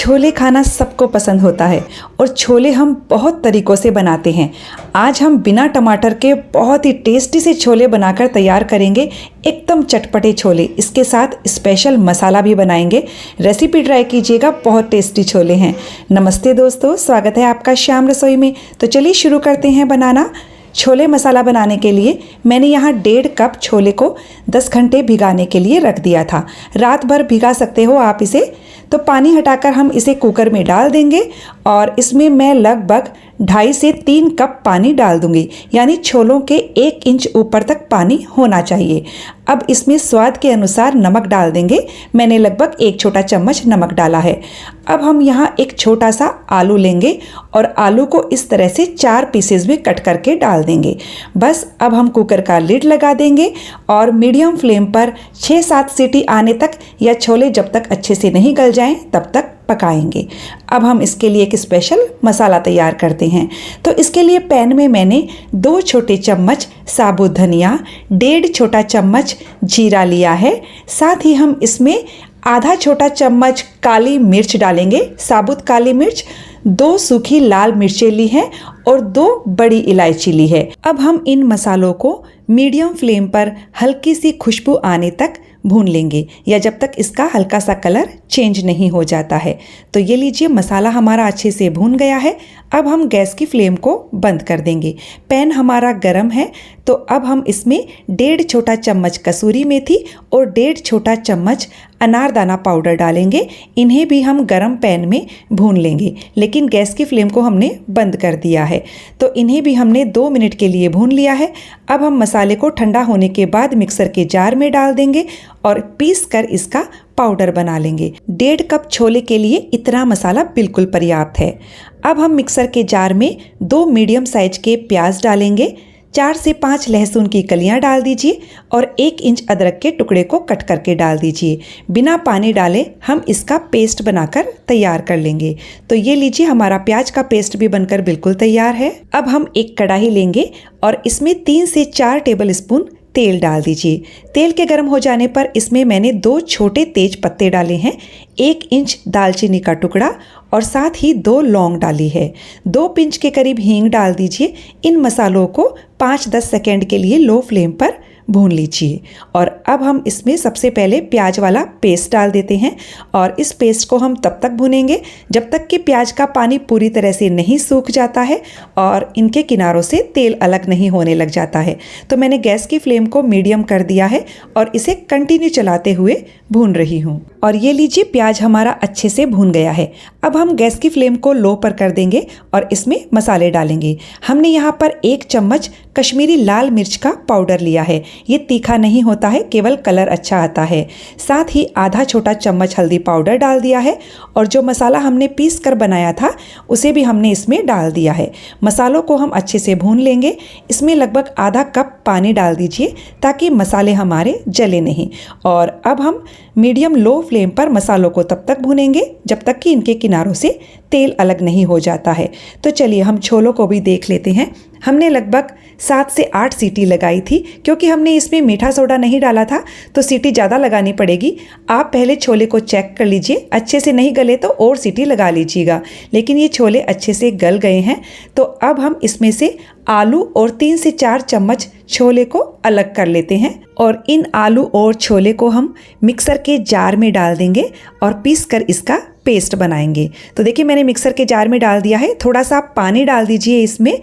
छोले खाना सबको पसंद होता है और छोले हम बहुत तरीक़ों से बनाते हैं। आज हम बिना टमाटर के बहुत ही टेस्टी से छोले बनाकर तैयार करेंगे, एकदम चटपटे छोले। इसके साथ स्पेशल मसाला भी बनाएंगे। रेसिपी ट्राई कीजिएगा, बहुत टेस्टी छोले हैं। नमस्ते दोस्तों, स्वागत है आपका श्याम रसोई में। तो चलिए शुरू करते हैं बनाना। छोले मसाला बनाने के लिए मैंने यहाँ 1.5 कप छोले को 10 घंटे भिगाने के लिए रख दिया था। रात भर भिगा सकते हो आप इसे। तो पानी हटाकर हम इसे कुकर में डाल देंगे और इसमें मैं लगभग 2.5 से 3 कप पानी डाल दूंगी, यानी छोलों के 1 इंच ऊपर तक पानी होना चाहिए। अब इसमें स्वाद के अनुसार नमक डाल देंगे। मैंने लगभग 1 छोटा चम्मच नमक डाला है। अब हम यहाँ एक छोटा सा आलू लेंगे और आलू को इस तरह से 4 पीसेज में कट करके डाल देंगे। बस अब हम कुकर का लिड लगा देंगे और मीडियम फ्लेम पर 6-7 सीटी आने तक या छोले जब तक अच्छे से नहीं गल जाएं तब तक पकाएंगे। अब हम इसके लिए एक स्पेशल मसाला तैयार करते हैं। तो इसके लिए पैन में मैंने 2 छोटे चम्मच साबुत धनिया, 1.5 छोटा चम्मच जीरा लिया है। साथ ही हम इसमें आधा छोटा चम्मच काली मिर्च डालेंगे, साबुत काली मिर्च। 2 सूखी लाल मिर्चें ली हैं और 2 बड़ी इलायची ली है। अब हम इन मसालों को मीडियम फ्लेम पर हल्की सी खुशबू आने तक भून लेंगे, या जब तक इसका हल्का सा कलर चेंज नहीं हो जाता है। तो ये लीजिए, मसाला हमारा अच्छे से भून गया है। अब हम गैस की फ्लेम को बंद कर देंगे। पैन हमारा गरम है, तो अब हम इसमें 1.5 छोटा चम्मच कसूरी मेथी और 1.5 छोटा चम्मच अनारदाना पाउडर डालेंगे। इन्हें भी हम गरम पैन में भून लेंगे, लेकिन गैस की फ्लेम को हमने बंद कर दिया है। तो इन्हें भी हमने 2 मिनट के लिए भून लिया है। अब हम मसाले को ठंडा होने के बाद मिक्सर के जार में डाल देंगे और पीस कर इसका पाउडर बना लेंगे। 1.5 कप छोले के लिए इतना मसाला बिल्कुल पर्याप्त है। अब हम मिक्सर के जार में 2 मीडियम साइज के प्याज डालेंगे, 4 से 5 लहसुन की कलियां डाल दीजिए और 1 इंच अदरक के टुकड़े को कट करके डाल दीजिए। बिना पानी डाले हम इसका पेस्ट बनाकर तैयार कर लेंगे। तो ये लीजिए, हमारा प्याज का पेस्ट भी बनकर बिल्कुल तैयार है। अब हम एक कढ़ाई लेंगे और इसमें 3 से 4 टेबल स्पून तेल डाल दीजिए। तेल के गर्म हो जाने पर इसमें मैंने 2 छोटे तेज पत्ते डाले हैं, 1 इंच दालचीनी का टुकड़ा और साथ ही 2 लौंग डाली है। 2 पिंच के करीब हींग डाल दीजिए। इन मसालों को 5-10 सेकेंड के लिए लो फ्लेम पर भून लीजिए। और अब हम इसमें सबसे पहले प्याज वाला पेस्ट डाल देते हैं और इस पेस्ट को हम तब तक भूनेंगे जब तक कि प्याज का पानी पूरी तरह से नहीं सूख जाता है और इनके किनारों से तेल अलग नहीं होने लग जाता है। तो मैंने गैस की फ्लेम को मीडियम कर दिया है और इसे कंटिन्यू चलाते हुए भून रही हूँ। और ये लीजिए, प्याज हमारा अच्छे से भून गया है। अब हम गैस की फ्लेम को लो पर कर देंगे और इसमें मसाले डालेंगे। हमने यहाँ पर 1 चम्मच कश्मीरी लाल मिर्च का पाउडर लिया है। ये तीखा नहीं होता है, केवल कलर अच्छा आता है। साथ ही आधा छोटा चम्मच हल्दी पाउडर डाल दिया है और जो मसाला हमने पीस कर बनाया था उसे भी हमने इसमें डाल दिया है। मसालों को हम अच्छे से भून लेंगे। इसमें लगभग आधा कप पानी डाल दीजिए ताकि मसाले हमारे जले नहीं। और अब हम मीडियम लो फ्लेम पर मसालों को तब तक भूनेंगे जब तक कि इनके किनारों से तेल अलग नहीं हो जाता है। तो चलिए हम छोलों को भी देख लेते हैं। हमने लगभग 7 से 8 सीटी लगाई थी, क्योंकि हमने इसमें मीठा सोडा नहीं डाला था तो सीटी ज़्यादा लगानी पड़ेगी। आप पहले छोले को चेक कर लीजिए, अच्छे से नहीं गले तो और सीटी लगा लीजिएगा। लेकिन ये छोले अच्छे से गल गए हैं। तो अब हम इसमें से आलू और 3 से 4 चम्मच छोले को अलग कर लेते हैं और इन आलू और छोले को हम मिक्सर के जार में डाल देंगे और पीस कर इसका पेस्ट बनाएंगे। तो देखिए, मैंने मिक्सर के जार में डाल दिया है। थोड़ा सा पानी डाल दीजिए इसमें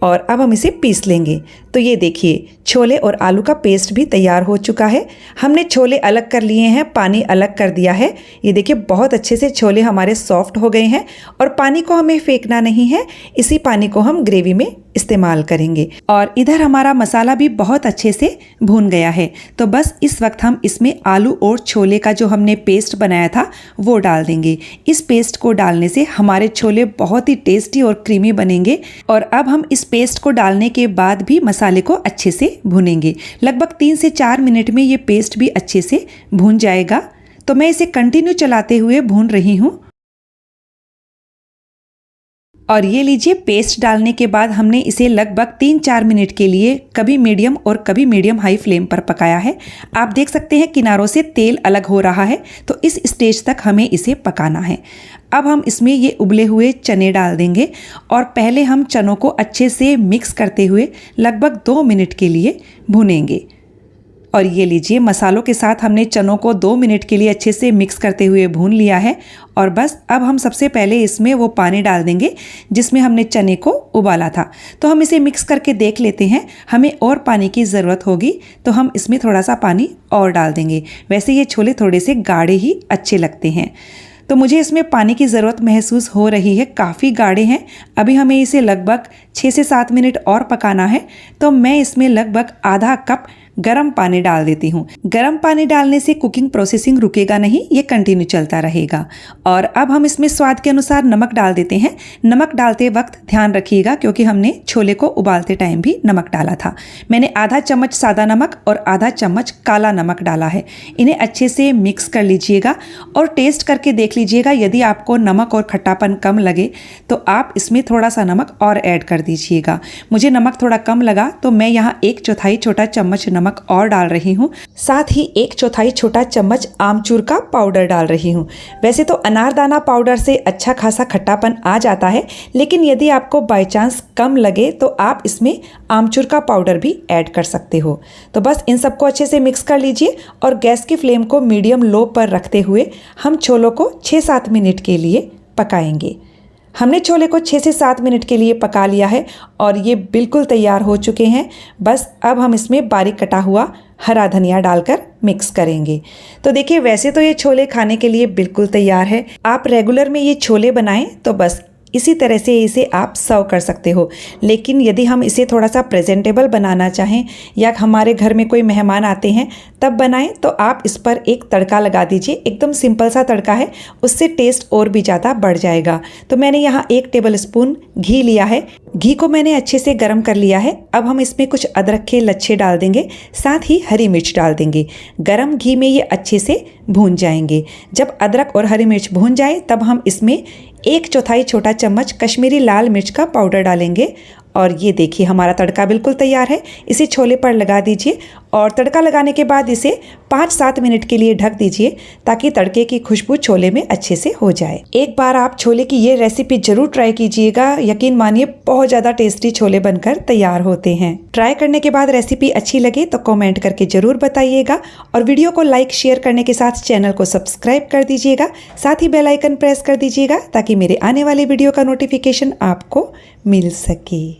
और अब हम इसे पीस लेंगे। तो ये देखिए, छोले और आलू का पेस्ट भी तैयार हो चुका है। हमने छोले अलग कर लिए हैं, पानी अलग कर दिया है। ये देखिए, बहुत अच्छे से छोले हमारे सॉफ्ट हो गए हैं और पानी को हमें फेंकना नहीं है। इसी पानी को हम ग्रेवी में इस्तेमाल करेंगे। और इधर हमारा मसाला भी बहुत अच्छे से भून गया है। तो बस इस वक्त हम इसमें आलू और छोले का जो हमने पेस्ट बनाया था वो डाल देंगे। इस पेस्ट को डालने से हमारे छोले बहुत ही टेस्टी और क्रीमी बनेंगे। और अब हम इस पेस्ट को डालने के बाद भी मसाले को अच्छे से भूनेंगे। लगभग 3 से 4 मिनट में ये पेस्ट भी अच्छे से भून जाएगा। तो मैं इसे कंटिन्यू चलाते हुए भून रही हूँ। और ये लीजिए, पेस्ट डालने के बाद हमने इसे लगभग 3-4 मिनट के लिए कभी मीडियम और कभी मीडियम हाई फ्लेम पर पकाया है। आप देख सकते हैं किनारों से तेल अलग हो रहा है, तो इस स्टेज तक हमें इसे पकाना है। अब हम इसमें ये उबले हुए चने डाल देंगे और पहले हम चनों को अच्छे से मिक्स करते हुए लगभग 2 मिनट के लिए भूनेंगे। और ये लीजिए, मसालों के साथ हमने चनों को 2 मिनट के लिए अच्छे से मिक्स करते हुए भून लिया है। और बस अब हम सबसे पहले इसमें वो पानी डाल देंगे जिसमें हमने चने को उबाला था। तो हम इसे मिक्स करके देख लेते हैं, हमें और पानी की ज़रूरत होगी तो हम इसमें थोड़ा सा पानी और डाल देंगे। वैसे ये छोले थोड़े से गाढ़े ही अच्छे लगते हैं, तो मुझे इसमें पानी की ज़रूरत महसूस हो रही है, काफ़ी गाढ़े हैं। अभी हमें इसे लगभग 6 से 7 मिनट और पकाना है। तो मैं इसमें लगभग आधा कप गर्म पानी डाल देती हूँ। गर्म पानी डालने से कुकिंग प्रोसेसिंग रुकेगा नहीं, ये कंटिन्यू चलता रहेगा। और अब हम इसमें स्वाद के अनुसार नमक डाल देते हैं। नमक डालते वक्त ध्यान रखिएगा क्योंकि हमने छोले को उबालते टाइम भी नमक डाला था। मैंने आधा चम्मच सादा नमक और आधा चम्मच काला नमक डाला है। इन्हें अच्छे से मिक्स कर लीजिएगा और टेस्ट करके देख लीजिएगा। यदि आपको नमक और खट्टापन कम लगे तो आप इसमें थोड़ा सा नमक और ऐड कर दीजिएगा। मुझे नमक थोड़ा कम लगा तो मैं यहाँ 1/4 छोटा चम्मच नमक और डाल रही हूँ। साथ ही 1/4 छोटा चम्मच आमचूर का पाउडर डाल रही हूँ। वैसे तो अनारदाना पाउडर से अच्छा खासा खट्टापन आ जाता है, लेकिन यदि आपको बाय चांस कम लगे तो आप इसमें आमचूर का पाउडर भी ऐड कर सकते हो। तो बस इन सबको अच्छे से मिक्स कर लीजिए और गैस की फ्लेम को मीडियम लो पर रखते हुए हम छोलों को 6-7 मिनट के लिए पकाएंगे। हमने छोले को 6 से 7 मिनट के लिए पका लिया है और ये बिल्कुल तैयार हो चुके हैं। बस अब हम इसमें बारीक कटा हुआ हरा धनिया डालकर मिक्स करेंगे। तो देखिए, वैसे तो ये छोले खाने के लिए बिल्कुल तैयार है। आप रेगुलर में ये छोले बनाएं तो बस इसी तरह से इसे आप सर्व कर सकते हो। लेकिन यदि हम इसे थोड़ा सा प्रेजेंटेबल बनाना चाहें या हमारे घर में कोई मेहमान आते हैं तब बनाएं तो आप इस पर एक तड़का लगा दीजिए। एकदम सिंपल सा तड़का है, उससे टेस्ट और भी ज़्यादा बढ़ जाएगा। तो मैंने यहाँ 1 टेबल स्पून घी लिया है। घी को मैंने अच्छे से गर्म कर लिया है। अब हम इसमें कुछ अदरक के लच्छे डाल देंगे, साथ ही हरी मिर्च डाल देंगे। गरम घी में ये अच्छे से भून जाएंगे। जब अदरक और हरी मिर्च भून जाए तब हम इसमें 1/4 छोटा चम्मच कश्मीरी लाल मिर्च का पाउडर डालेंगे। और ये देखिए, हमारा तड़का बिल्कुल तैयार है। इसे छोले पर लगा दीजिए और तड़का लगाने के बाद इसे 5-7 मिनट के लिए ढक दीजिए ताकि तड़के की खुशबू छोले में अच्छे से हो जाए। एक बार आप छोले की ये रेसिपी जरूर ट्राई कीजिएगा। यकीन मानिए, बहुत ज़्यादा टेस्टी छोले बनकर तैयार होते हैं। ट्राई करने के बाद रेसिपी अच्छी लगे तो कमेंट करके ज़रूर बताइएगा और वीडियो को लाइक शेयर करने के साथ चैनल को सब्सक्राइब कर दीजिएगा। साथ ही बेल आइकन प्रेस कर दीजिएगा ताकि मेरे आने वाले वीडियो का नोटिफिकेशन आपको मिल सके।